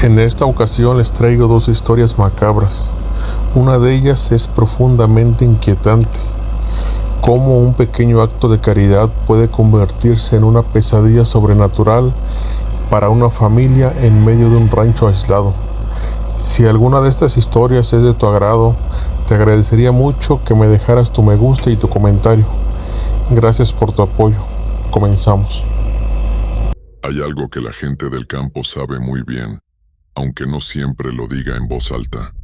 En esta ocasión les traigo dos historias macabras. Una de ellas es profundamente inquietante. Cómo un pequeño acto de caridad puede convertirse en una pesadilla sobrenatural para una familia en medio de un rancho aislado. Si alguna de estas historias es de tu agrado, te agradecería mucho que me dejaras tu me gusta y tu comentario. Gracias por tu apoyo. Comenzamos. Hay algo que la gente del campo sabe muy bien, aunque no siempre lo diga en voz alta.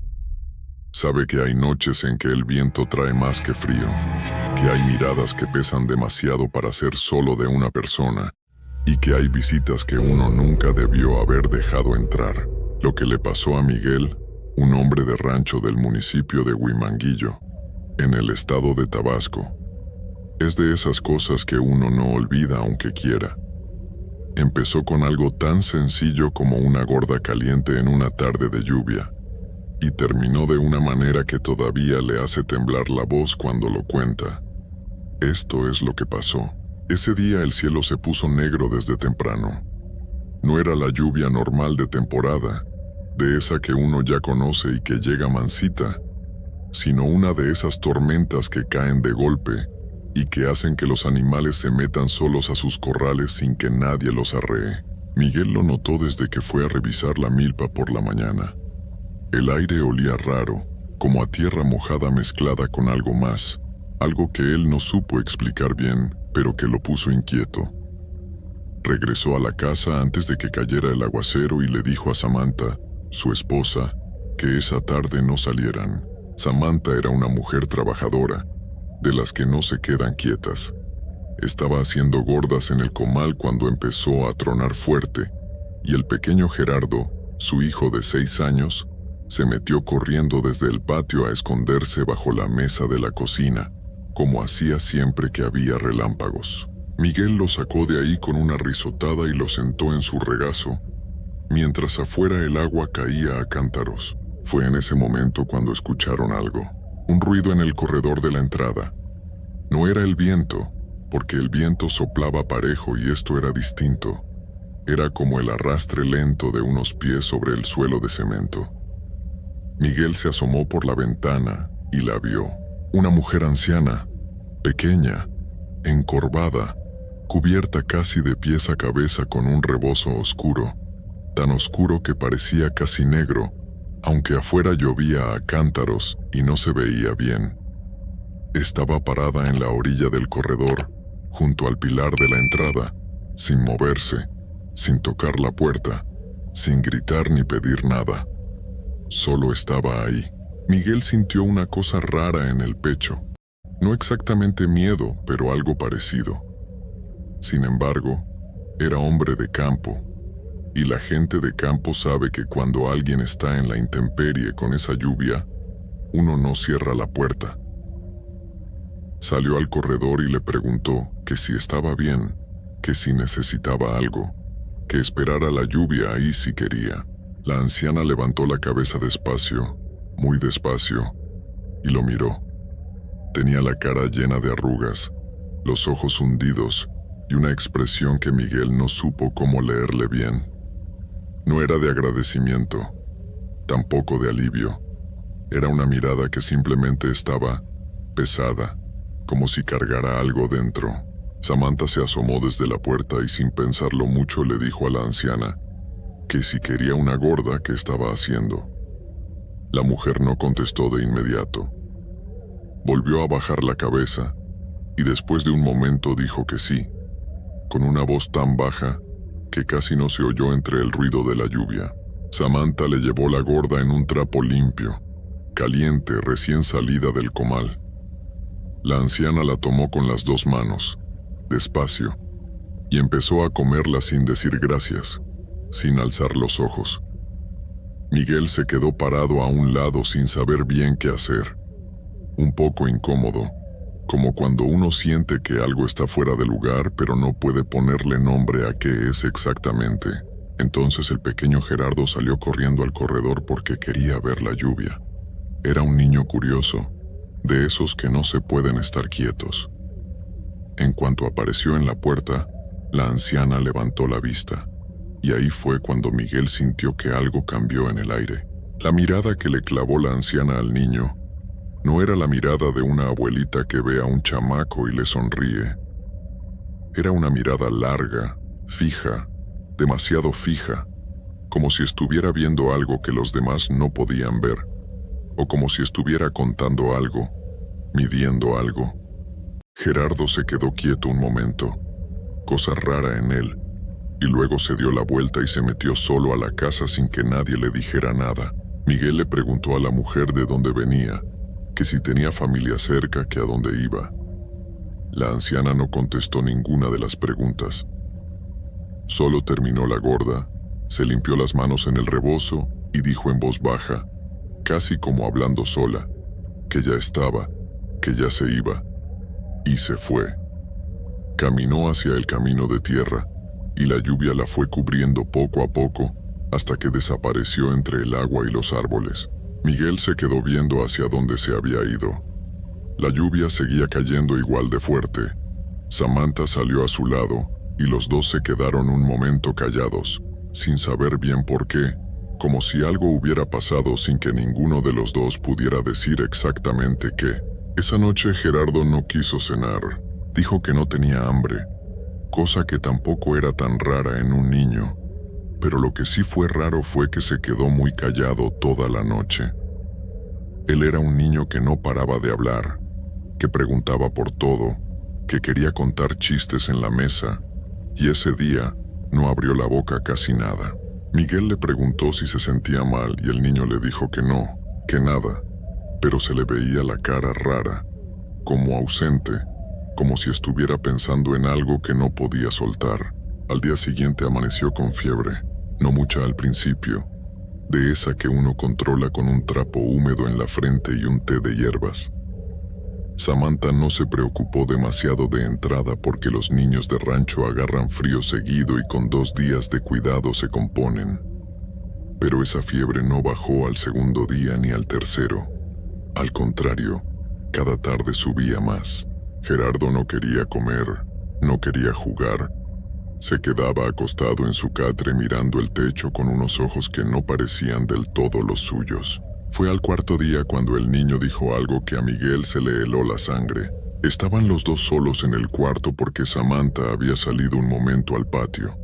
Sabe que hay noches en que el viento trae más que frío, que hay miradas que pesan demasiado para ser solo de una persona, y que hay visitas que uno nunca debió haber dejado entrar. Lo que le pasó a Miguel, un hombre de rancho del municipio de Huimanguillo, en el estado de Tabasco, es de esas cosas que uno no olvida aunque quiera. Empezó con algo tan sencillo como una gorda caliente en una tarde de lluvia, y terminó de una manera que todavía le hace temblar la voz cuando lo cuenta. Esto es lo que pasó. Ese día el cielo se puso negro desde temprano. No era la lluvia normal de temporada, de esa que uno ya conoce y que llega mansita, sino una de esas tormentas que caen de golpe y que hacen que los animales se metan solos a sus corrales sin que nadie los arree. Miguel lo notó desde que fue a revisar la milpa por la mañana. El aire olía raro, como a tierra mojada mezclada con algo más, algo que él no supo explicar bien, pero que lo puso inquieto. Regresó a la casa antes de que cayera el aguacero y le dijo a Samantha, su esposa, que esa tarde no salieran. Samantha era una mujer trabajadora, de las que no se quedan quietas. Estaba haciendo gordas en el comal cuando empezó a tronar fuerte, y el pequeño Gerardo, su hijo de 6 años, se metió corriendo desde el patio a esconderse bajo la mesa de la cocina, como hacía siempre que había relámpagos. Miguel lo sacó de ahí con una risotada y lo sentó en su regazo, mientras afuera el agua caía a cántaros. Fue en ese momento cuando escucharon algo. Un ruido en el corredor de la entrada. No era el viento, porque el viento soplaba parejo y esto era distinto. Era como el arrastre lento de unos pies sobre el suelo de cemento. Miguel se asomó por la ventana y la vio. Una mujer anciana, pequeña, encorvada, cubierta casi de pies a cabeza con un rebozo oscuro, tan oscuro que parecía casi negro, aunque afuera llovía a cántaros y no se veía bien. Estaba parada en la orilla del corredor, junto al pilar de la entrada, sin moverse, sin tocar la puerta, sin gritar ni pedir nada. Solo estaba ahí. Miguel sintió una cosa rara en el pecho. No exactamente miedo, pero algo parecido. Sin embargo, era hombre de campo, y la gente de campo sabe que cuando alguien está en la intemperie con esa lluvia, uno no cierra la puerta. Salió al corredor y le preguntó que si estaba bien, que si necesitaba algo, que esperara la lluvia ahí si quería. La anciana levantó la cabeza despacio, muy despacio, y lo miró. Tenía la cara llena de arrugas, los ojos hundidos y una expresión que Miguel no supo cómo leerle bien. No era de agradecimiento, tampoco de alivio. Era una mirada que simplemente estaba pesada, como si cargara algo dentro. Samantha se asomó desde la puerta y sin pensarlo mucho le dijo a la anciana que si quería una gorda que estaba haciendo. La mujer no contestó de inmediato. Volvió a bajar la cabeza y después de un momento dijo que sí, con una voz tan baja que casi no se oyó entre el ruido de la lluvia. Samantha le llevó la gorda en un trapo limpio, caliente, recién salida del comal. La anciana la tomó con las 2 manos, despacio, y empezó a comerla sin decir gracias, sin alzar los ojos. Miguel se quedó parado a un lado sin saber bien qué hacer, un poco incómodo, como cuando uno siente que algo está fuera de lugar pero no puede ponerle nombre a qué es exactamente. Entonces el pequeño Gerardo salió corriendo al corredor porque quería ver la lluvia. Era un niño curioso, de esos que no se pueden estar quietos. En cuanto apareció en la puerta, la anciana levantó la vista. y ahí fue cuando Miguel sintió que algo cambió en el aire. La mirada que le clavó la anciana al niño no era la mirada de una abuelita que ve a un chamaco y le sonríe. Era una mirada larga, fija, demasiado fija, como si estuviera viendo algo que los demás no podían ver, o como si estuviera contando algo, midiendo algo. Gerardo se quedó quieto un momento, cosa rara en él, y luego se dio la vuelta y se metió solo a la casa sin que nadie le dijera nada. Miguel le preguntó a la mujer de dónde venía, que si tenía familia cerca, que a dónde iba. La anciana no contestó ninguna de las preguntas. Solo terminó la gorda, se limpió las manos en el rebozo y dijo en voz baja, casi como hablando sola, que ya estaba, que ya se iba, y se fue. Caminó hacia el camino de tierra, y la lluvia la fue cubriendo poco a poco, hasta que desapareció entre el agua y los árboles. Miguel se quedó viendo hacia donde se había ido. La lluvia seguía cayendo igual de fuerte. Samantha salió a su lado, y los dos se quedaron un momento callados, sin saber bien por qué, como si algo hubiera pasado sin que ninguno de los dos pudiera decir exactamente qué. Esa noche Gerardo no quiso cenar. Dijo que no tenía hambre, cosa que tampoco era tan rara en un niño. Pero lo que sí fue raro fue que se quedó muy callado toda la noche. Él era un niño que no paraba de hablar, que preguntaba por todo, que quería contar chistes en la mesa, y ese día no abrió la boca casi nada. Miguel le preguntó si se sentía mal y el niño le dijo que no, que nada, pero se le veía la cara rara, como ausente, como si estuviera pensando en algo que no podía soltar. Al día siguiente amaneció con fiebre, no mucha al principio, de esa que uno controla con un trapo húmedo en la frente y un té de hierbas. Samantha no se preocupó demasiado de entrada porque los niños de rancho agarran frío seguido y con 2 días de cuidado se componen. Pero esa fiebre no bajó al segundo día ni al tercero. Al contrario, cada tarde subía más. Gerardo no quería comer, no quería jugar. Se quedaba acostado en su catre mirando el techo con unos ojos que no parecían del todo los suyos. Fue al 4.º día cuando el niño dijo algo que a Miguel se le heló la sangre. Estaban los dos solos en el cuarto porque Samantha había salido un momento al patio.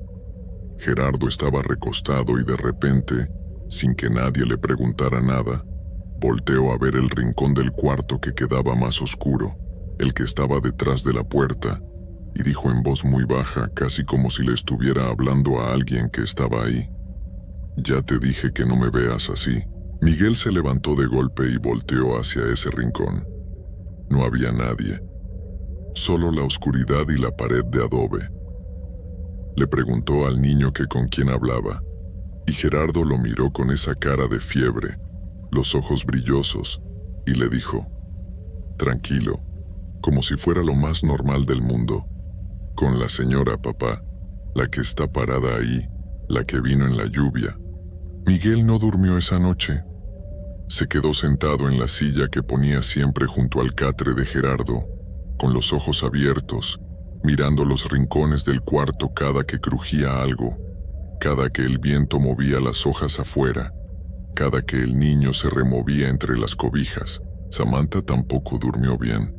Gerardo estaba recostado y de repente, sin que nadie le preguntara nada, volteó a ver el rincón del cuarto que quedaba más oscuro, el que estaba detrás de la puerta, y dijo en voz muy baja, casi como si le estuviera hablando a alguien que estaba ahí: «Ya te dije que no me veas así». Miguel se levantó de golpe y volteó hacia ese rincón. No había nadie, solo la oscuridad y la pared de adobe. Le preguntó al niño que con quién hablaba, y Gerardo lo miró con esa cara de fiebre, los ojos brillosos, y le dijo, tranquilo, como si fuera lo más normal del mundo: «Con la señora, papá, la que está parada ahí, la que vino en la lluvia». Miguel no durmió esa noche. Se quedó sentado en la silla que ponía siempre junto al catre de Gerardo, con los ojos abiertos, mirando los rincones del cuarto cada que crujía algo, cada que el viento movía las hojas afuera, cada que el niño se removía entre las cobijas. Samantha tampoco durmió bien.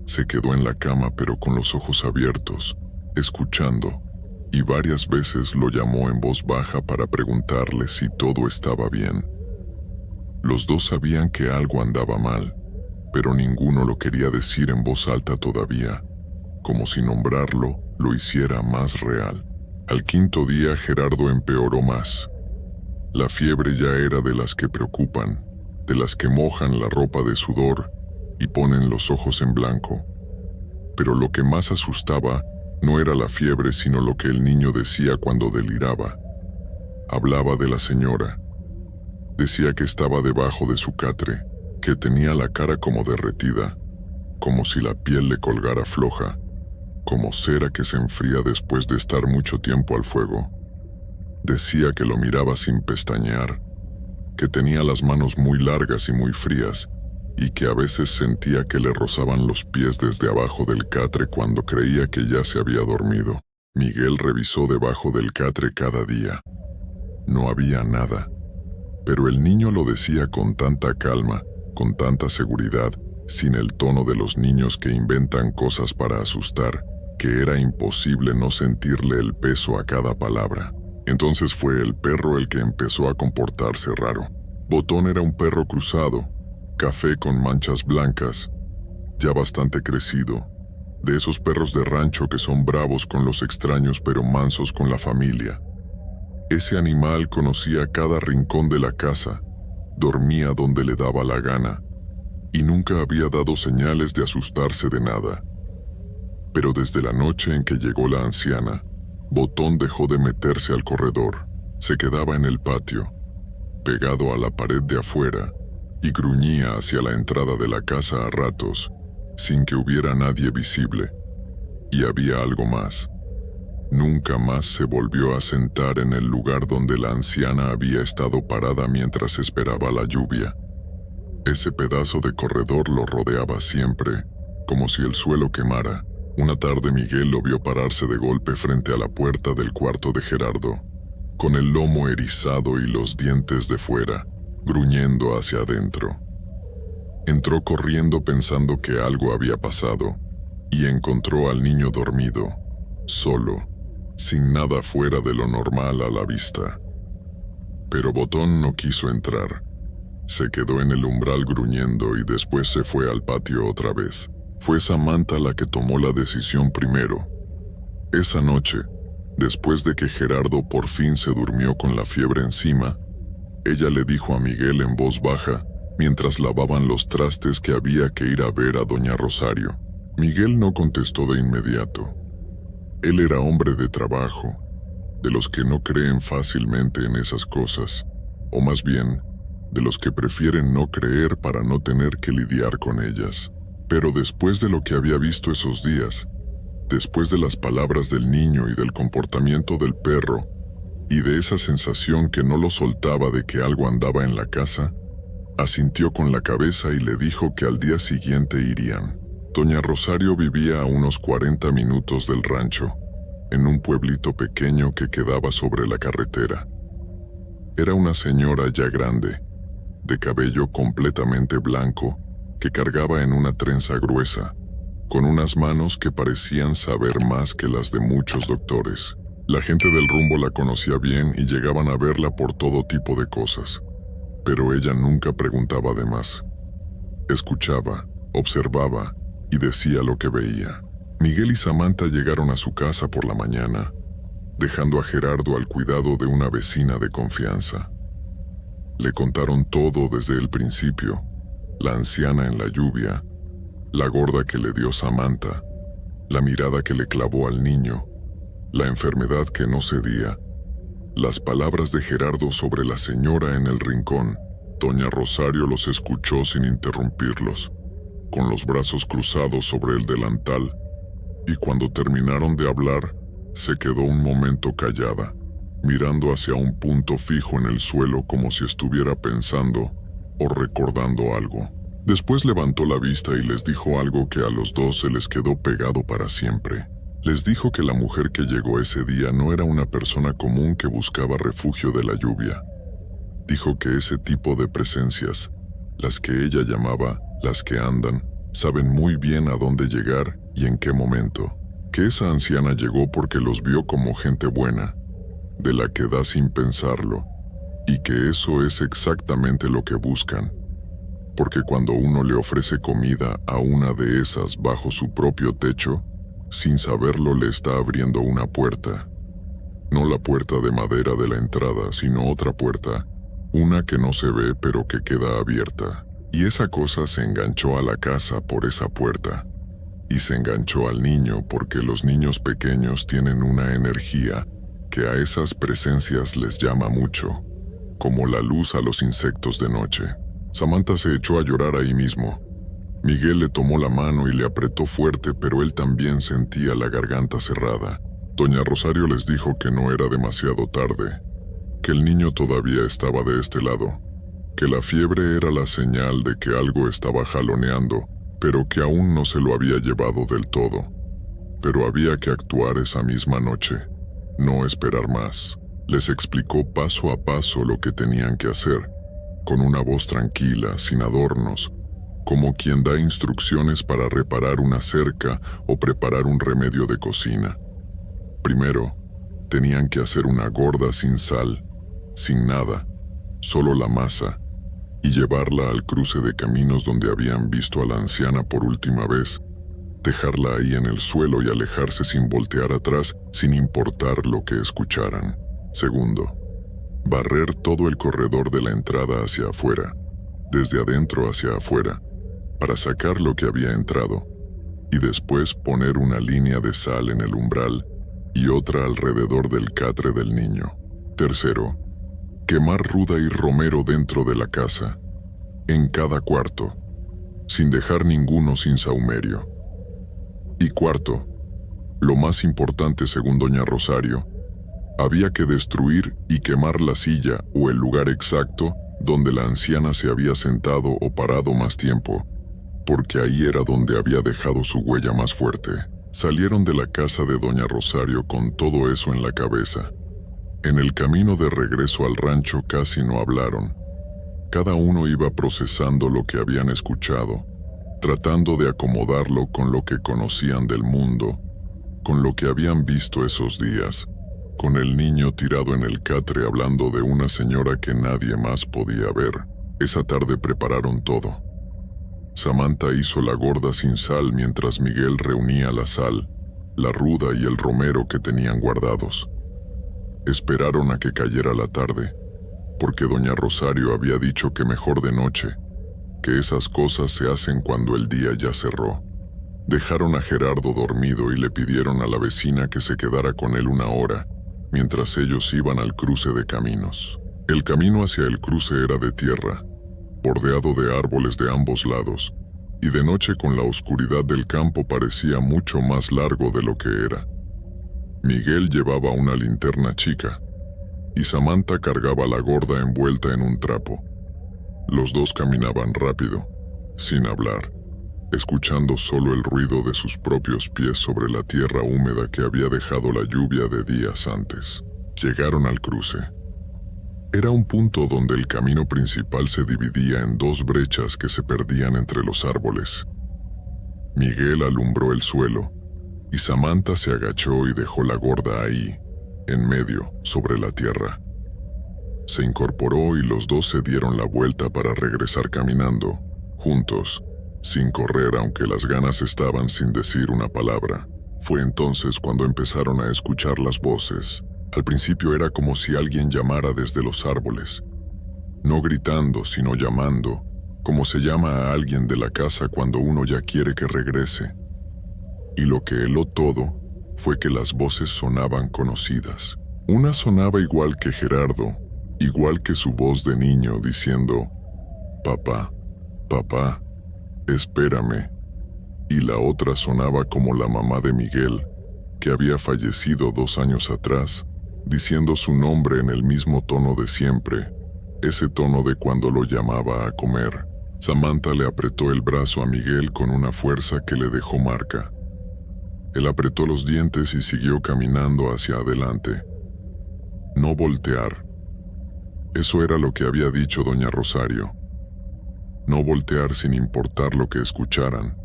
Se quedó en la cama pero con los ojos abiertos, escuchando, y varias veces lo llamó en voz baja para preguntarle si todo estaba bien. Los dos sabían que algo andaba mal, pero ninguno lo quería decir en voz alta todavía, como si nombrarlo lo hiciera más real. Al 5.º día Gerardo empeoró más. La fiebre ya era de las que preocupan, de las que mojan la ropa de sudor y ponen los ojos en blanco. Pero lo que más asustaba no era la fiebre, sino lo que el niño decía cuando deliraba. Hablaba de la señora. Decía que estaba debajo de su catre, que tenía la cara como derretida, como si la piel le colgara floja, como cera que se enfría después de estar mucho tiempo al fuego. Decía que lo miraba sin pestañear, que tenía las manos muy largas y muy frías, y que a veces sentía que le rozaban los pies desde abajo del catre cuando creía que ya se había dormido. Miguel revisó debajo del catre cada día. No había nada. Pero el niño lo decía con tanta calma, con tanta seguridad, sin el tono de los niños que inventan cosas para asustar, que era imposible no sentirle el peso a cada palabra. Entonces fue el perro el que empezó a comportarse raro. Botón era un perro cruzado, café con manchas blancas, ya bastante crecido, de esos perros de rancho que son bravos con los extraños pero mansos con la familia. Ese animal conocía cada rincón de la casa, dormía donde le daba la gana, y nunca había dado señales de asustarse de nada. Pero desde la noche en que llegó la anciana, Botón dejó de meterse al corredor, se quedaba en el patio, pegado a la pared de afuera, y gruñía hacia la entrada de la casa a ratos, sin que hubiera nadie visible. Y había algo más. Nunca más se volvió a sentar en el lugar donde la anciana había estado parada mientras esperaba la lluvia. Ese pedazo de corredor lo rodeaba siempre, como si el suelo quemara. Una tarde Miguel lo vio pararse de golpe frente a la puerta del cuarto de Gerardo, con el lomo erizado y los dientes de fuera, gruñendo hacia adentro. Entró corriendo pensando que algo había pasado, y encontró al niño dormido, solo, sin nada fuera de lo normal a la vista. Pero Botón no quiso entrar. Se quedó en el umbral gruñendo y después se fue al patio otra vez. Fue Samantha la que tomó la decisión primero. Esa noche, después de que Gerardo por fin se durmió con la fiebre encima, ella le dijo a Miguel en voz baja, mientras lavaban los trastes, que había que ir a ver a doña Rosario. Miguel no contestó de inmediato. Él era hombre de trabajo, de los que no creen fácilmente en esas cosas, o más bien, de los que prefieren no creer para no tener que lidiar con ellas. Pero después de lo que había visto esos días, después de las palabras del niño y del comportamiento del perro, y de esa sensación que no lo soltaba de que algo andaba en la casa, asintió con la cabeza y le dijo que al día siguiente irían. Doña Rosario vivía a unos 40 minutos del rancho, en un pueblito pequeño que quedaba sobre la carretera. Era una señora ya grande, de cabello completamente blanco, que cargaba en una trenza gruesa, con unas manos que parecían saber más que las de muchos doctores. La gente del rumbo la conocía bien y llegaban a verla por todo tipo de cosas, pero ella nunca preguntaba de más. Escuchaba, observaba y decía lo que veía. Miguel y Samantha llegaron a su casa por la mañana, dejando a Gerardo al cuidado de una vecina de confianza. Le contaron todo desde el principio: la anciana en la lluvia, la gorda que le dio Samantha, la mirada que le clavó al niño, la enfermedad que no cedía, las palabras de Gerardo sobre la señora en el rincón. Doña Rosario los escuchó sin interrumpirlos, con los brazos cruzados sobre el delantal, y cuando terminaron de hablar, se quedó un momento callada, mirando hacia un punto fijo en el suelo como si estuviera pensando o recordando algo. Después levantó la vista y les dijo algo que a los dos se les quedó pegado para siempre. Les dijo que la mujer que llegó ese día no era una persona común que buscaba refugio de la lluvia. Dijo que ese tipo de presencias, las que ella llamaba las que andan, saben muy bien a dónde llegar y en qué momento. Que esa anciana llegó porque los vio como gente buena, de la que da sin pensarlo, y que eso es exactamente lo que buscan. Porque cuando uno le ofrece comida a una de esas bajo su propio techo, sin saberlo le está abriendo una puerta. No la puerta de madera de la entrada, sino otra puerta, una que no se ve pero que queda abierta. Y esa cosa se enganchó a la casa por esa puerta. Y se enganchó al niño porque los niños pequeños tienen una energía que a esas presencias les llama mucho, como la luz a los insectos de noche. Samantha se echó a llorar ahí mismo. Miguel le tomó la mano y le apretó fuerte, pero él también sentía la garganta cerrada. Doña Rosario les dijo que no era demasiado tarde, que el niño todavía estaba de este lado, que la fiebre era la señal de que algo estaba jaloneando, pero que aún no se lo había llevado del todo. pero había que actuar esa misma noche, no esperar más. Les explicó paso a paso lo que tenían que hacer, con una voz tranquila, sin adornos, como quien da instrucciones para reparar una cerca o preparar un remedio de cocina. Primero, tenían que hacer una gorda sin sal, sin nada, solo la masa, y llevarla al cruce de caminos donde habían visto a la anciana por última vez, dejarla ahí en el suelo y alejarse sin voltear atrás, sin importar lo que escucharan. Segundo, barrer todo el corredor de la entrada hacia afuera, desde adentro hacia afuera, para sacar lo que había entrado, y después poner una línea de sal en el umbral y otra alrededor del catre del niño. Tercero, quemar ruda y romero dentro de la casa, en cada cuarto, sin dejar ninguno sin sahumerio. Y cuarto, lo más importante según doña Rosario, había que destruir y quemar la silla o el lugar exacto donde la anciana se había sentado o parado más tiempo, porque ahí era donde había dejado su huella más fuerte. Salieron de la casa de doña Rosario con todo eso en la cabeza. En el camino de regreso al rancho casi no hablaron. Cada uno iba procesando lo que habían escuchado, tratando de acomodarlo con lo que conocían del mundo, con lo que habían visto esos días, con el niño tirado en el catre hablando de una señora que nadie más podía ver. Esa tarde prepararon todo. Samantha hizo la gorda sin sal mientras Miguel reunía la sal, la ruda y el romero que tenían guardados. Esperaron a que cayera la tarde, porque doña Rosario había dicho que mejor de noche, que esas cosas se hacen cuando el día ya cerró. Dejaron a Gerardo dormido y le pidieron a la vecina que se quedara con él una hora, mientras ellos iban al cruce de caminos. El camino hacia el cruce era de tierra, bordeado de árboles de ambos lados, y de noche con la oscuridad del campo parecía mucho más largo de lo que era. Miguel llevaba una linterna chica, y Samantha cargaba la gorda envuelta en un trapo. Los dos caminaban rápido, sin hablar, escuchando solo el ruido de sus propios pies sobre la tierra húmeda que había dejado la lluvia de días antes. Llegaron al cruce. Era un punto donde el camino principal se dividía en dos brechas que se perdían entre los árboles. Miguel alumbró el suelo, y Samantha se agachó y dejó la gorda ahí, en medio, sobre la tierra. Se incorporó y los dos se dieron la vuelta para regresar caminando, juntos, sin correr aunque las ganas estaban sin decir una palabra. Fue entonces cuando empezaron a escuchar las voces. Al principio era como si alguien llamara desde los árboles, no gritando sino llamando, como se llama a alguien de la casa cuando uno ya quiere que regrese. Y lo que heló todo fue que las voces sonaban conocidas. Una sonaba igual que Gerardo, igual que su voz de niño diciendo, «Papá, papá, espérame». Y la otra sonaba como la mamá de Miguel, que había fallecido 2 años atrás, diciendo su nombre en el mismo tono de siempre, ese tono de cuando lo llamaba a comer. Samantha le apretó el brazo a Miguel con una fuerza que le dejó marca. Él apretó los dientes y siguió caminando hacia adelante. No voltear. Eso era lo que había dicho doña Rosario. No voltear sin importar lo que escucharan,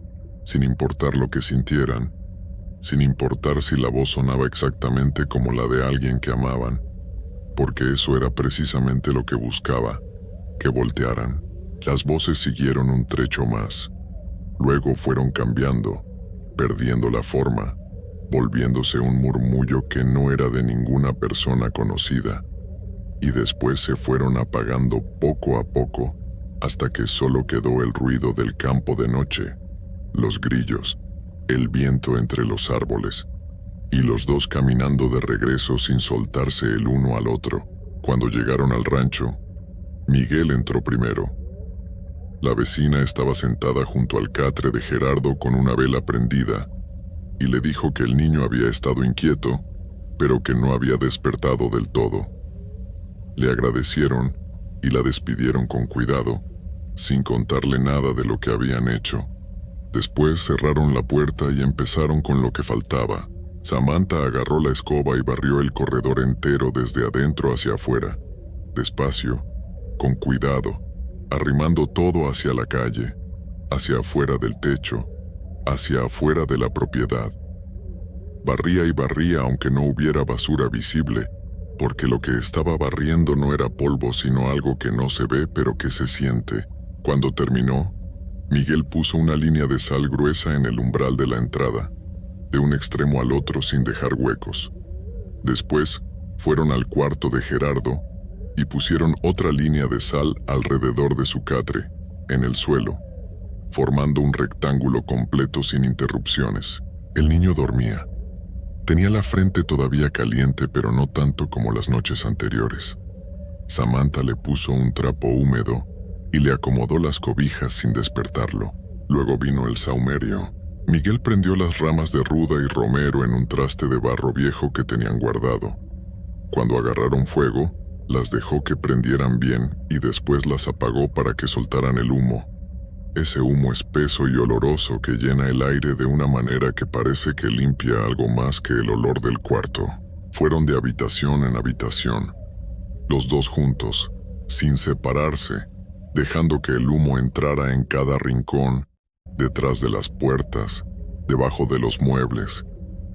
sin importar lo que sintieran, sin importar si la voz sonaba exactamente como la de alguien que amaban, porque eso era precisamente lo que buscaba, que voltearan. Las voces siguieron un trecho más. Luego fueron cambiando, perdiendo la forma, volviéndose un murmullo que no era de ninguna persona conocida, y después se fueron apagando poco a poco, hasta que solo quedó el ruido del campo de noche, los grillos, el viento entre los árboles, y los dos caminando de regreso sin soltarse el uno al otro. Cuando llegaron al rancho, Miguel entró primero. La vecina estaba sentada junto al catre de Gerardo con una vela prendida, y le dijo que el niño había estado inquieto, pero que no había despertado del todo. Le agradecieron y la despidieron con cuidado, sin contarle nada de lo que habían hecho. Después cerraron la puerta y empezaron con lo que faltaba. Samantha agarró la escoba y barrió el corredor entero desde adentro hacia afuera, despacio, con cuidado, arrimando todo hacia la calle, hacia afuera del techo, hacia afuera de la propiedad. Barría y barría aunque no hubiera basura visible, porque lo que estaba barriendo no era polvo sino algo que no se ve pero que se siente. Cuando terminó, Miguel puso una línea de sal gruesa en el umbral de la entrada, de un extremo al otro sin dejar huecos. Después, fueron al cuarto de Gerardo y pusieron otra línea de sal alrededor de su catre, en el suelo, formando un rectángulo completo sin interrupciones. El niño dormía. Tenía la frente todavía caliente, pero no tanto como las noches anteriores. Samantha le puso un trapo húmedo y le acomodó las cobijas sin despertarlo. Luego vino el sahumerio. Miguel prendió las ramas de ruda y romero en un traste de barro viejo que tenían guardado. Cuando agarraron fuego, las dejó que prendieran bien y después las apagó para que soltaran el humo. Ese humo espeso y oloroso que llena el aire de una manera que parece que limpia algo más que el olor del cuarto. Fueron de habitación en habitación, los dos juntos, sin separarse, dejando que el humo entrara en cada rincón, detrás de las puertas, debajo de los muebles,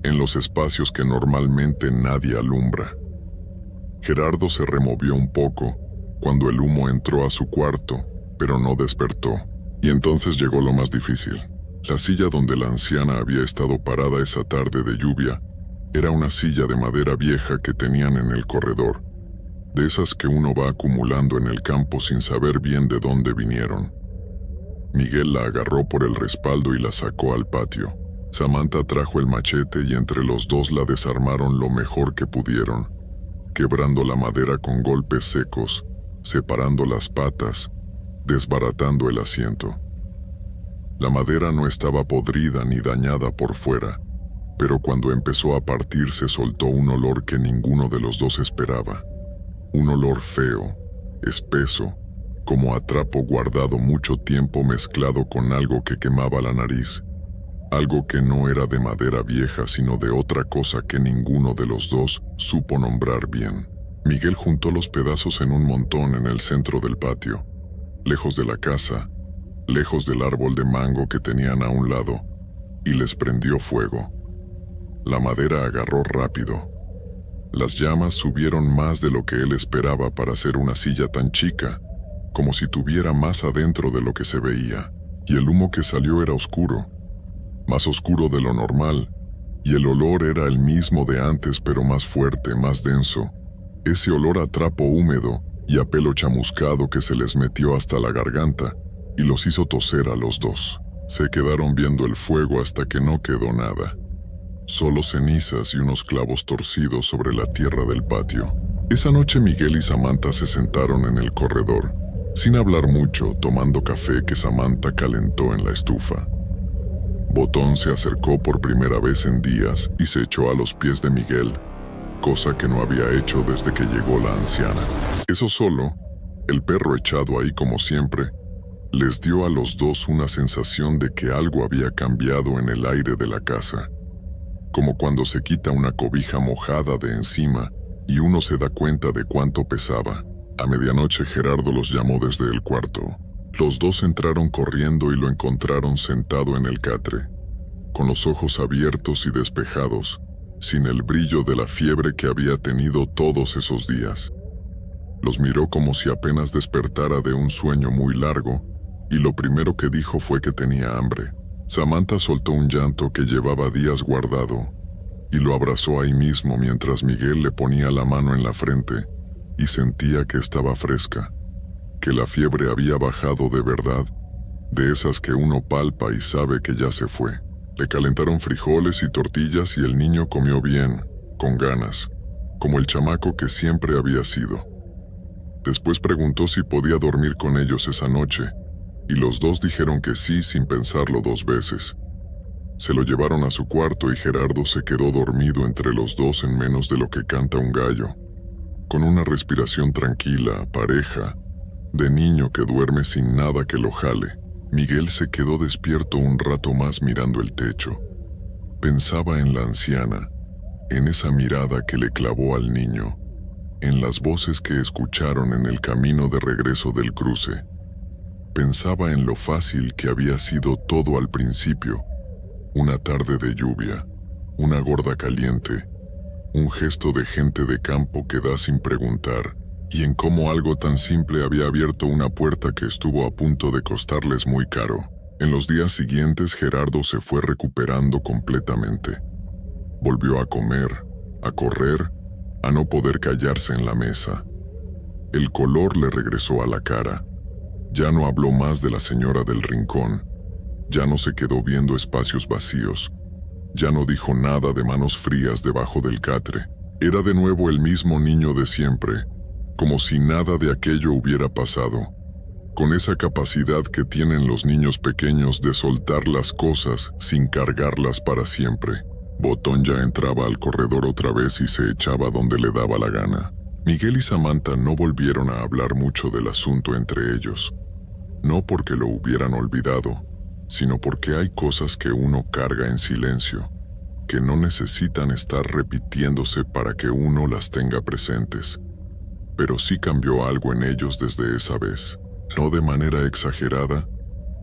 en los espacios que normalmente nadie alumbra. Gerardo se removió un poco cuando el humo entró a su cuarto, pero no despertó. Y entonces llegó lo más difícil. La silla donde la anciana había estado parada esa tarde de lluvia era una silla de madera vieja que tenían en el corredor, de esas que uno va acumulando en el campo sin saber bien de dónde vinieron. Miguel la agarró por el respaldo y la sacó al patio. Samantha trajo el machete y entre los dos la desarmaron lo mejor que pudieron, quebrando la madera con golpes secos, separando las patas, desbaratando el asiento. La madera no estaba podrida ni dañada por fuera, pero cuando empezó a partirse soltó un olor que ninguno de los dos esperaba. Un olor feo, espeso, como a trapo guardado mucho tiempo mezclado con algo que quemaba la nariz. Algo que no era de madera vieja sino de otra cosa que ninguno de los dos supo nombrar bien. Miguel juntó los pedazos en un montón en el centro del patio, lejos de la casa, lejos del árbol de mango que tenían a un lado, y les prendió fuego. La madera agarró rápido. Las llamas subieron más de lo que él esperaba para hacer una silla tan chica, como si tuviera más adentro de lo que se veía, y el humo que salió era oscuro, más oscuro de lo normal, y el olor era el mismo de antes pero más fuerte, más denso, ese olor a trapo húmedo y a pelo chamuscado que se les metió hasta la garganta y los hizo toser a los dos. Se quedaron viendo el fuego hasta que no quedó nada, solo cenizas y unos clavos torcidos sobre la tierra del patio. Esa noche Miguel y Samantha se sentaron en el corredor, sin hablar mucho, tomando café que Samantha calentó en la estufa. Botón se acercó por primera vez en días y se echó a los pies de Miguel, cosa que no había hecho desde que llegó la anciana. Eso solo, el perro echado ahí como siempre, les dio a los dos una sensación de que algo había cambiado en el aire de la casa, como cuando se quita una cobija mojada de encima y uno se da cuenta de cuánto pesaba. A medianoche Gerardo los llamó desde el cuarto. Los dos entraron corriendo y lo encontraron sentado en el catre, con los ojos abiertos y despejados, sin el brillo de la fiebre que había tenido todos esos días. Los miró como si apenas despertara de un sueño muy largo, y lo primero que dijo fue que tenía hambre. Samantha soltó un llanto que llevaba días guardado, y lo abrazó ahí mismo mientras Miguel le ponía la mano en la frente, y sentía que estaba fresca, que la fiebre había bajado de verdad, de esas que uno palpa y sabe que ya se fue. Le calentaron frijoles y tortillas y el niño comió bien, con ganas, como el chamaco que siempre había sido. Después preguntó si podía dormir con ellos esa noche, y los dos dijeron que sí sin pensarlo dos veces. Se lo llevaron a su cuarto y Gerardo se quedó dormido entre los dos en menos de lo que canta un gallo, con una respiración tranquila, pareja, de niño que duerme sin nada que lo jale. Miguel se quedó despierto un rato más mirando el techo. Pensaba en la anciana, en esa mirada que le clavó al niño, en las voces que escucharon en el camino de regreso del cruce. Pensaba en lo fácil que había sido todo al principio, una tarde de lluvia, una gorda caliente, un gesto de gente de campo que da sin preguntar, y en cómo algo tan simple había abierto una puerta que estuvo a punto de costarles muy caro. En los días siguientes Gerardo se fue recuperando completamente. Volvió a comer, a correr, a no poder callarse en la mesa. El color le regresó a la cara. Ya no habló más de la señora del rincón. Ya no se quedó viendo espacios vacíos. Ya no dijo nada de manos frías debajo del catre. Era de nuevo el mismo niño de siempre, como si nada de aquello hubiera pasado, con esa capacidad que tienen los niños pequeños de soltar las cosas sin cargarlas para siempre. Botón ya entraba al corredor otra vez y se echaba donde le daba la gana. Miguel y Samantha no volvieron a hablar mucho del asunto entre ellos. No porque lo hubieran olvidado, sino porque hay cosas que uno carga en silencio, que no necesitan estar repitiéndose para que uno las tenga presentes. Pero sí cambió algo en ellos desde esa vez. No de manera exagerada,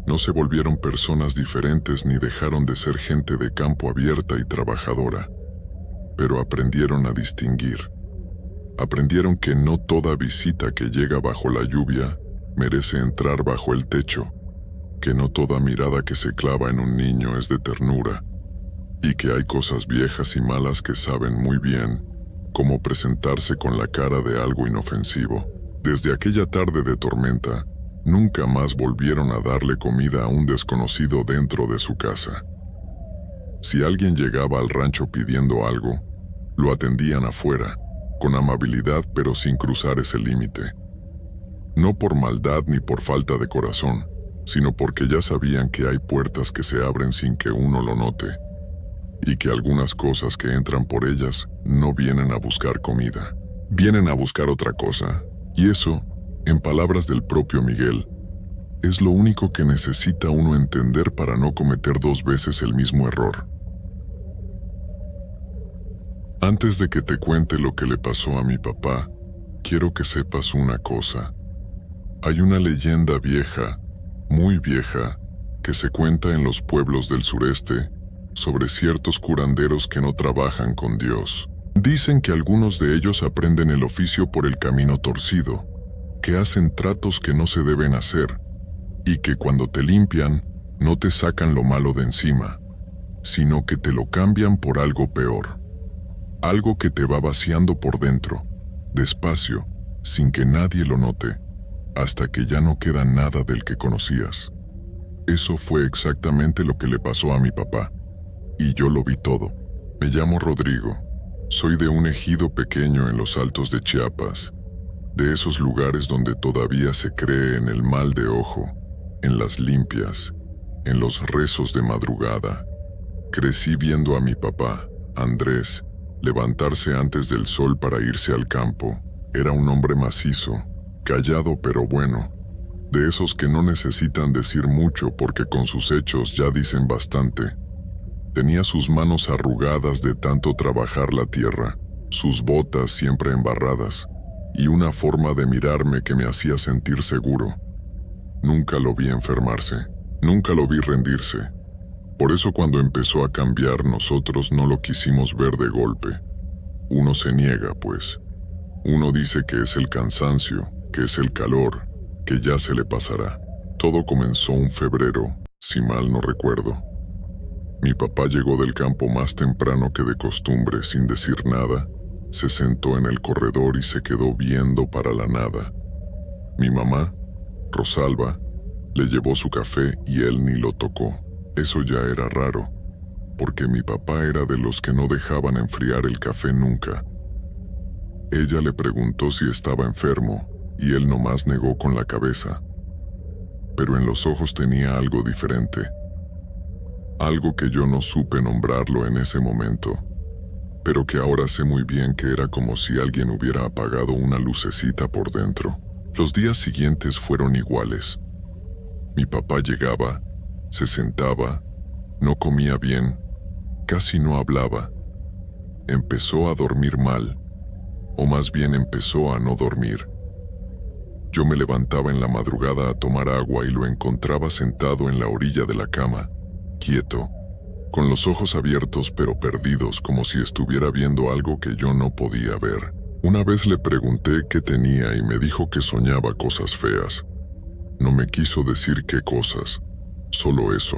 no se volvieron personas diferentes ni dejaron de ser gente de campo abierta y trabajadora, pero aprendieron a distinguir. Aprendieron que no toda visita que llega bajo la lluvia merece entrar bajo el techo, que no toda mirada que se clava en un niño es de ternura, y que hay cosas viejas y malas que saben muy bien cómo presentarse con la cara de algo inofensivo. Desde aquella tarde de tormenta, nunca más volvieron a darle comida a un desconocido dentro de su casa. Si alguien llegaba al rancho pidiendo algo, lo atendían afuera, con amabilidad pero sin cruzar ese límite. No por maldad ni por falta de corazón, sino porque ya sabían que hay puertas que se abren sin que uno lo note, y que algunas cosas que entran por ellas no vienen a buscar comida, vienen a buscar otra cosa, y eso, en palabras del propio Miguel, es lo único que necesita uno entender para no cometer dos veces el mismo error. Antes de que te cuente lo que le pasó a mi papá, quiero que sepas una cosa. Hay una leyenda vieja, muy vieja, que se cuenta en los pueblos del sureste sobre ciertos curanderos que no trabajan con Dios. Dicen que algunos de ellos aprenden el oficio por el camino torcido, que hacen tratos que no se deben hacer, y que cuando te limpian, no te sacan lo malo de encima, sino que te lo cambian por algo peor. Algo que te va vaciando por dentro, despacio, sin que nadie lo note, hasta que ya no queda nada del que conocías. Eso fue exactamente lo que le pasó a mi papá, y yo lo vi todo. Me llamo Rodrigo, soy de un ejido pequeño en los altos de Chiapas, de esos lugares donde todavía se cree en el mal de ojo, en las limpias, en los rezos de madrugada. Crecí viendo a mi papá, Andrés, levantarse antes del sol para irse al campo. Era un hombre macizo, callado pero bueno, de esos que no necesitan decir mucho porque con sus hechos ya dicen bastante. Tenía sus manos arrugadas de tanto trabajar la tierra, sus botas siempre embarradas, y una forma de mirarme que me hacía sentir seguro. Nunca lo vi enfermarse, nunca lo vi rendirse. Por eso cuando empezó a cambiar nosotros no lo quisimos ver de golpe. Uno se niega, pues. Uno dice que es el cansancio, que es el calor, que ya se le pasará. Todo comenzó un febrero, si mal no recuerdo. Mi papá llegó del campo más temprano que de costumbre, sin decir nada. Se sentó en el corredor y se quedó viendo para la nada. Mi mamá, Rosalba, le llevó su café y él ni lo tocó. Eso ya era raro, porque mi papá era de los que no dejaban enfriar el café nunca. Ella le preguntó si estaba enfermo, y él nomás negó con la cabeza. Pero en los ojos tenía algo diferente. Algo que yo no supe nombrarlo en ese momento, pero que ahora sé muy bien que era como si alguien hubiera apagado una lucecita por dentro. Los días siguientes fueron iguales. Mi papá llegaba, se sentaba, no comía bien, casi no hablaba. Empezó a dormir mal, o más bien empezó a no dormir. Yo me levantaba en la madrugada a tomar agua y lo encontraba sentado en la orilla de la cama, quieto, con los ojos abiertos pero perdidos, como si estuviera viendo algo que yo no podía ver. Una vez le pregunté qué tenía y me dijo que soñaba cosas feas. No me quiso decir qué cosas, solo eso,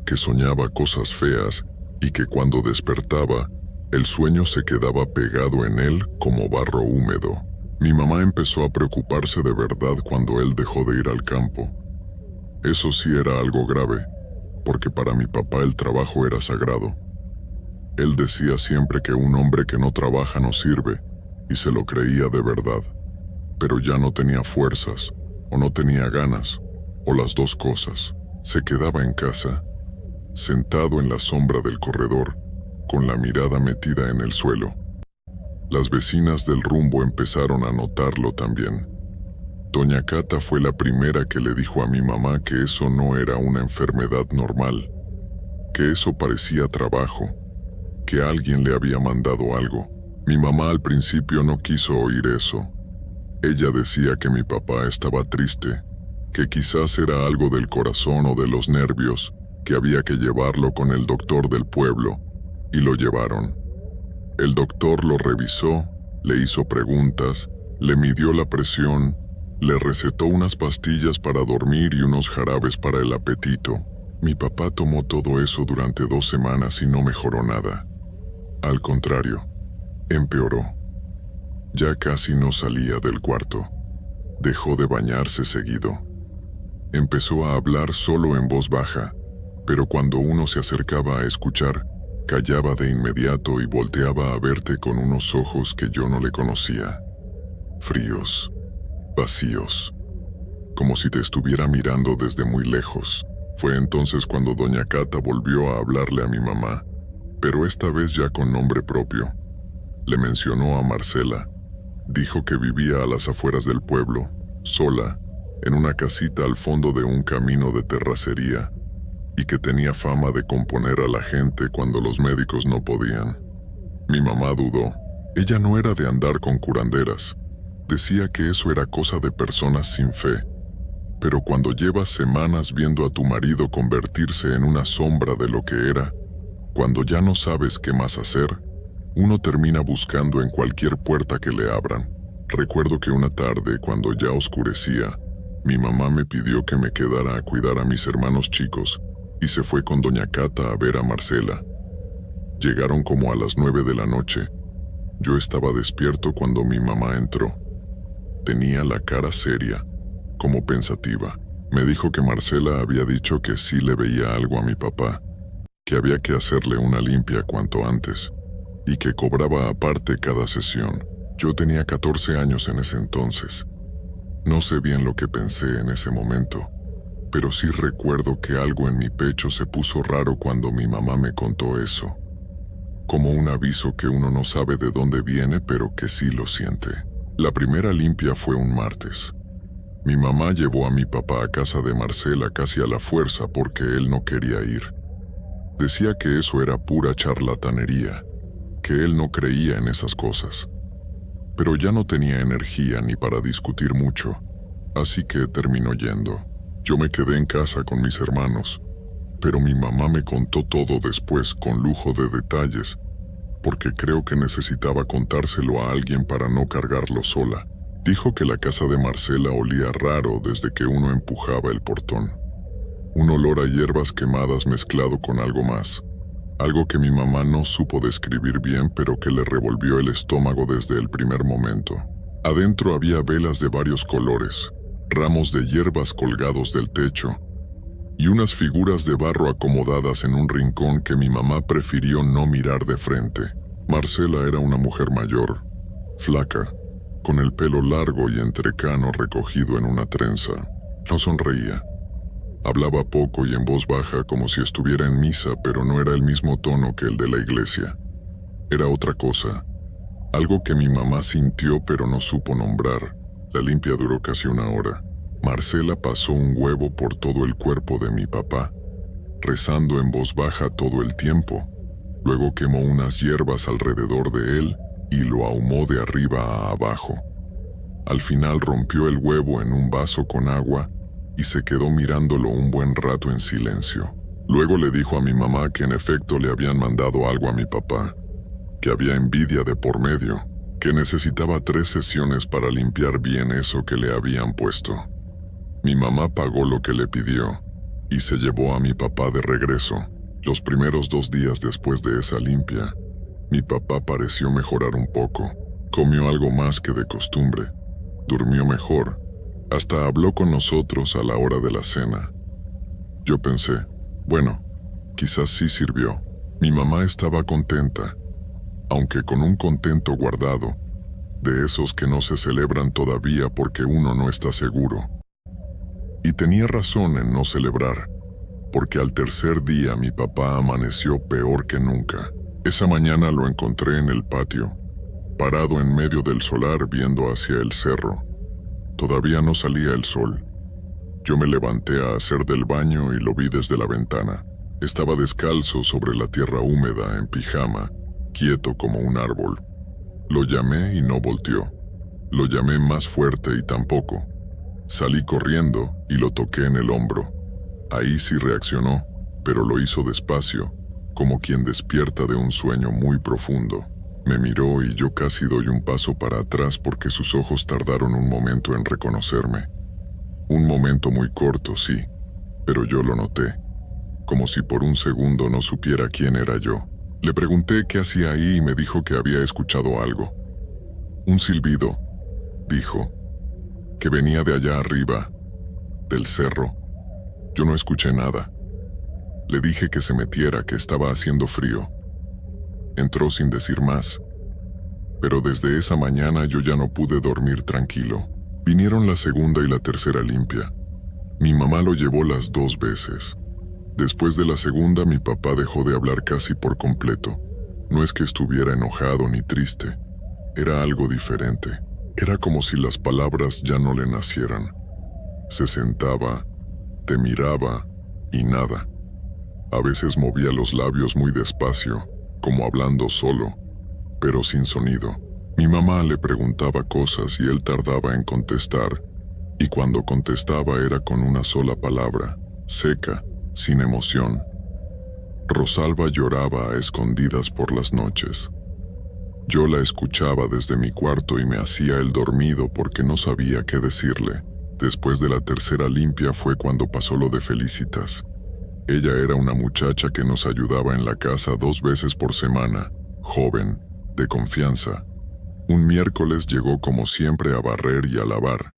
que soñaba cosas feas y que cuando despertaba, el sueño se quedaba pegado en él como barro húmedo. Mi mamá empezó a preocuparse de verdad cuando él dejó de ir al campo. Eso sí era algo grave, porque para mi papá el trabajo era sagrado. Él decía siempre que un hombre que no trabaja no sirve, y se lo creía de verdad. Pero ya no tenía fuerzas, o no tenía ganas, o las dos cosas. Se quedaba en casa, sentado en la sombra del corredor, con la mirada metida en el suelo. Las vecinas del rumbo empezaron a notarlo también. Doña Cata fue la primera que le dijo a mi mamá que eso no era una enfermedad normal, que eso parecía trabajo, que alguien le había mandado algo. Mi mamá al principio no quiso oír eso. Ella decía que mi papá estaba triste, que quizás era algo del corazón o de los nervios, que había que llevarlo con el doctor del pueblo, y lo llevaron. El doctor lo revisó, le hizo preguntas, le midió la presión, le recetó unas pastillas para dormir y unos jarabes para el apetito. Mi papá tomó todo eso durante 2 semanas y no mejoró nada. Al contrario, empeoró. Ya casi no salía del cuarto. Dejó de bañarse seguido. Empezó a hablar solo en voz baja, pero cuando uno se acercaba a escuchar, callaba de inmediato y volteaba a verte con unos ojos que yo no le conocía. Fríos, vacíos, como si te estuviera mirando desde muy lejos. Fue entonces cuando doña Cata volvió a hablarle a mi mamá, pero esta vez ya con nombre propio. Le mencionó a Marcela. Dijo que vivía a las afueras del pueblo, sola, en una casita al fondo de un camino de terracería, y que tenía fama de componer a la gente cuando los médicos no podían. Mi mamá dudó. Ella no era de andar con curanderas. Decía que eso era cosa de personas sin fe. Pero cuando llevas semanas viendo a tu marido convertirse en una sombra de lo que era, cuando ya no sabes qué más hacer, uno termina buscando en cualquier puerta que le abran. Recuerdo que una tarde, cuando ya oscurecía, mi mamá me pidió que me quedara a cuidar a mis hermanos chicos, y se fue con doña Cata a ver a Marcela. Llegaron como a las 9 de la noche. Yo estaba despierto cuando mi mamá entró. Tenía la cara seria, como pensativa. Me dijo que Marcela había dicho que sí le veía algo a mi papá, que había que hacerle una limpia cuanto antes, y que cobraba aparte cada sesión. Yo tenía 14 años en ese entonces. No sé bien lo que pensé en ese momento, pero sí recuerdo que algo en mi pecho se puso raro cuando mi mamá me contó eso. Como un aviso que uno no sabe de dónde viene, pero que sí lo siente. La primera limpia fue un martes. Mi mamá llevó a mi papá a casa de Marcela casi a la fuerza porque él no quería ir. Decía que eso era pura charlatanería, que él no creía en esas cosas. Pero ya no tenía energía ni para discutir mucho, así que terminó yendo. Yo me quedé en casa con mis hermanos, pero mi mamá me contó todo después con lujo de detalles, porque creo que necesitaba contárselo a alguien para no cargarlo sola. Dijo que la casa de Marcela olía raro desde que uno empujaba el portón. Un olor a hierbas quemadas mezclado con algo más. Algo que mi mamá no supo describir bien, pero que le revolvió el estómago desde el primer momento. Adentro había velas de varios colores, ramos de hierbas colgados del techo, y unas figuras de barro acomodadas en un rincón que mi mamá prefirió no mirar de frente. Marcela era una mujer mayor, flaca, con el pelo largo y entrecano recogido en una trenza. No sonreía. Hablaba poco y en voz baja como si estuviera en misa, pero no era el mismo tono que el de la iglesia. Era otra cosa, algo que mi mamá sintió pero no supo nombrar. La limpia duró casi 1 hora. Marcela pasó un huevo por todo el cuerpo de mi papá, rezando en voz baja todo el tiempo. Luego quemó unas hierbas alrededor de él y lo ahumó de arriba a abajo. Al final rompió el huevo en un vaso con agua y se quedó mirándolo un buen rato en silencio. Luego le dijo a mi mamá que en efecto le habían mandado algo a mi papá, que había envidia de por medio, que necesitaba 3 sesiones para limpiar bien eso que le habían puesto. Mi mamá pagó lo que le pidió y se llevó a mi papá de regreso. Los primeros 2 días después de esa limpia, mi papá pareció mejorar un poco. Comió algo más que de costumbre, durmió mejor, hasta habló con nosotros a la hora de la cena. Yo pensé, bueno, quizás sí sirvió. Mi mamá estaba contenta, aunque con un contento guardado, de esos que no se celebran todavía porque uno no está seguro. Y tenía razón en no celebrar, porque al tercer día mi papá amaneció peor que nunca. Esa mañana lo encontré en el patio, parado en medio del solar viendo hacia el cerro. Todavía no salía el sol. Yo me levanté a hacer del baño y lo vi desde la ventana. Estaba descalzo sobre la tierra húmeda, en pijama, quieto como un árbol. Lo llamé y no volteó. Lo llamé más fuerte y tampoco. Salí corriendo y lo toqué en el hombro. Ahí sí reaccionó, pero lo hizo despacio, como quien despierta de un sueño muy profundo. Me miró y yo casi doy un paso para atrás porque sus ojos tardaron un momento en reconocerme. Un momento muy corto, sí, pero yo lo noté, como si por un segundo no supiera quién era yo. Le pregunté qué hacía ahí y me dijo que había escuchado algo. Un silbido, dijo, que venía de allá arriba, del cerro. Yo no escuché nada. Le dije que se metiera, que estaba haciendo frío. Entró sin decir más. Pero desde esa mañana yo ya no pude dormir tranquilo. Vinieron la segunda y la tercera limpia. Mi mamá lo llevó las 2 veces. Después de la segunda mi papá dejó de hablar casi por completo. No es que estuviera enojado ni triste. Era algo diferente. Era como si las palabras ya no le nacieran. Se sentaba, te miraba y nada. A veces movía los labios muy despacio, como hablando solo, pero sin sonido. Mi mamá le preguntaba cosas y él tardaba en contestar, y cuando contestaba era con una sola palabra, seca, sin emoción. Rosalba lloraba a escondidas por las noches. Yo la escuchaba desde mi cuarto y me hacía el dormido porque no sabía qué decirle. Después de la tercera limpia fue cuando pasó lo de Felicitas. Ella era una muchacha que nos ayudaba en la casa 2 veces por semana, joven, de confianza. Un miércoles llegó como siempre a barrer y a lavar,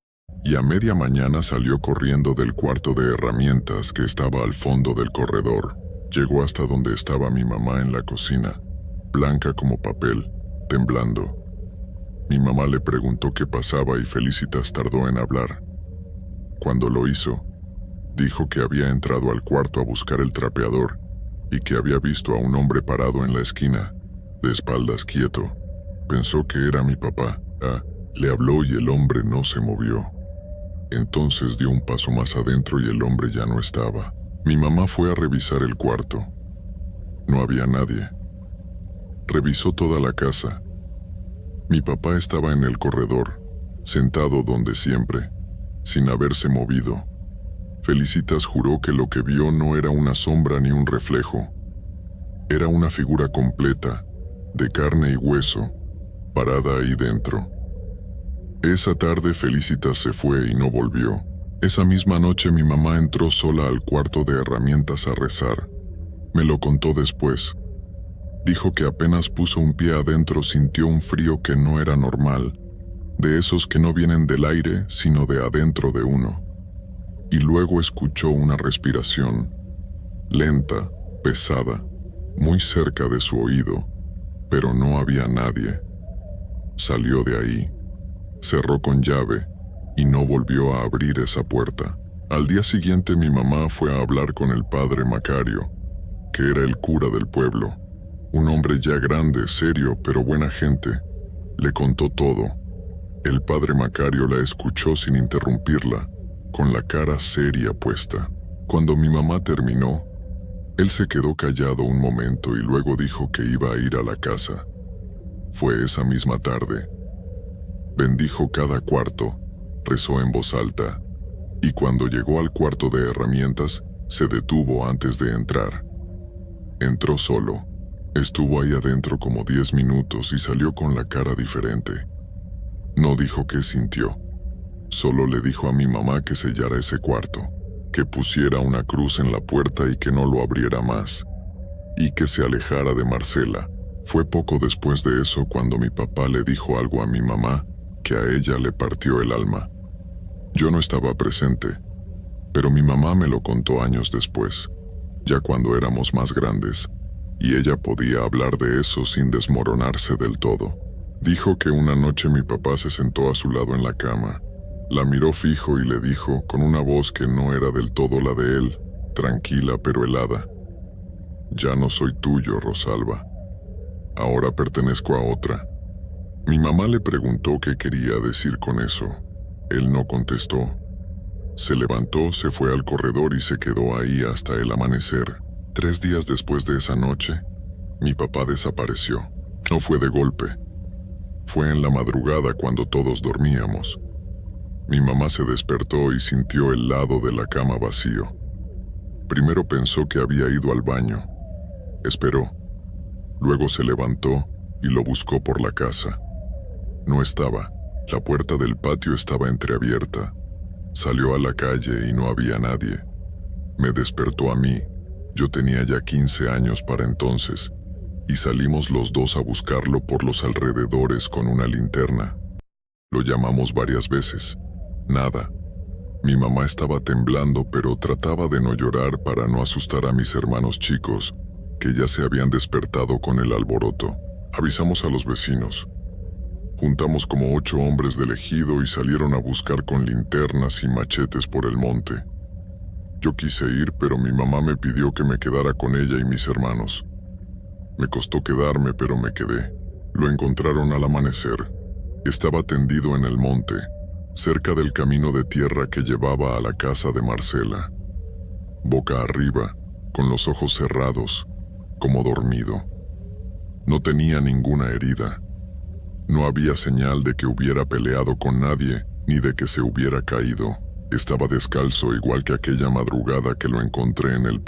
y a media mañana salió corriendo del cuarto de herramientas que estaba al fondo del corredor. Llegó hasta donde estaba mi mamá en la cocina, blanca como papel, temblando. Mi mamá le preguntó qué pasaba y Felicitas tardó en hablar. Cuando lo hizo, dijo que había entrado al cuarto a buscar el trapeador y que había visto a un hombre parado en la esquina, de espaldas quieto. Pensó que era mi papá. Le habló y el hombre no se movió. Entonces dio un paso más adentro y el hombre ya no estaba. Mi mamá fue a revisar el cuarto. No había nadie. Revisó toda la casa. Mi papá estaba en el corredor, sentado donde siempre, sin haberse movido. Felicitas juró que lo que vio no era una sombra ni un reflejo. Era una figura completa, de carne y hueso, parada ahí dentro. Esa tarde Felicitas se fue y no volvió. Esa misma noche mi mamá entró sola al cuarto de herramientas a rezar. Me lo contó después. Dijo que apenas puso un pie adentro sintió un frío que no era normal, de esos que no vienen del aire, sino de adentro de uno. Y luego escuchó una respiración, lenta, pesada, muy cerca de su oído, pero no había nadie. Salió de ahí, cerró con llave y no volvió a abrir esa puerta. Al día siguiente mi mamá fue a hablar con el padre Macario, que era el cura del pueblo, un hombre ya grande, serio, pero buena gente. Le contó todo. El padre Macario la escuchó sin interrumpirla, con la cara seria puesta. Cuando mi mamá terminó, él se quedó callado un momento y luego dijo que iba a ir a la casa. Fue esa misma tarde. Bendijo cada cuarto, rezó en voz alta, y cuando llegó al cuarto de herramientas, se detuvo antes de entrar. Entró solo. Estuvo ahí adentro como 10 minutos y salió con la cara diferente. No dijo qué sintió. Solo le dijo a mi mamá que sellara ese cuarto, que pusiera una cruz en la puerta y que no lo abriera más, y que se alejara de Marcela. Fue poco después de eso cuando mi papá le dijo algo a mi mamá que a ella le partió el alma. Yo no estaba presente, pero mi mamá me lo contó años después, ya cuando éramos más grandes, y ella podía hablar de eso sin desmoronarse del todo. Dijo que una noche mi papá se sentó a su lado en la cama, la miró fijo y le dijo, con una voz que no era del todo la de él, tranquila pero helada: «Ya no soy tuyo, Rosalba. Ahora pertenezco a otra». Mi mamá le preguntó qué quería decir con eso. Él no contestó. Se levantó, se fue al corredor y se quedó ahí hasta el amanecer. 3 días después de esa noche, mi papá desapareció. No fue de golpe. Fue en la madrugada cuando todos dormíamos. Mi mamá se despertó y sintió el lado de la cama vacío. Primero pensó que había ido al baño. Esperó. Luego se levantó y lo buscó por la casa. No estaba. La puerta del patio estaba entreabierta. Salió a la calle y no había nadie. Me despertó a mí. Yo tenía ya 15 años para entonces, y salimos los dos a buscarlo por los alrededores con una linterna. Lo llamamos varias veces. Nada. Mi mamá estaba temblando, pero trataba de no llorar para no asustar a mis hermanos chicos, que ya se habían despertado con el alboroto. Avisamos a los vecinos. Juntamos como 8 hombres del ejido y salieron a buscar con linternas y machetes por el monte. Yo quise ir, pero mi mamá me pidió que me quedara con ella y mis hermanos. Me costó quedarme, pero me quedé. Lo encontraron al amanecer. Estaba tendido en el monte, cerca del camino de tierra que llevaba a la casa de Marcela. Boca arriba, con los ojos cerrados, como dormido. No tenía ninguna herida. No había señal de que hubiera peleado con nadie, ni de que se hubiera caído. Estaba descalzo igual que aquella madrugada que lo encontré en el patio.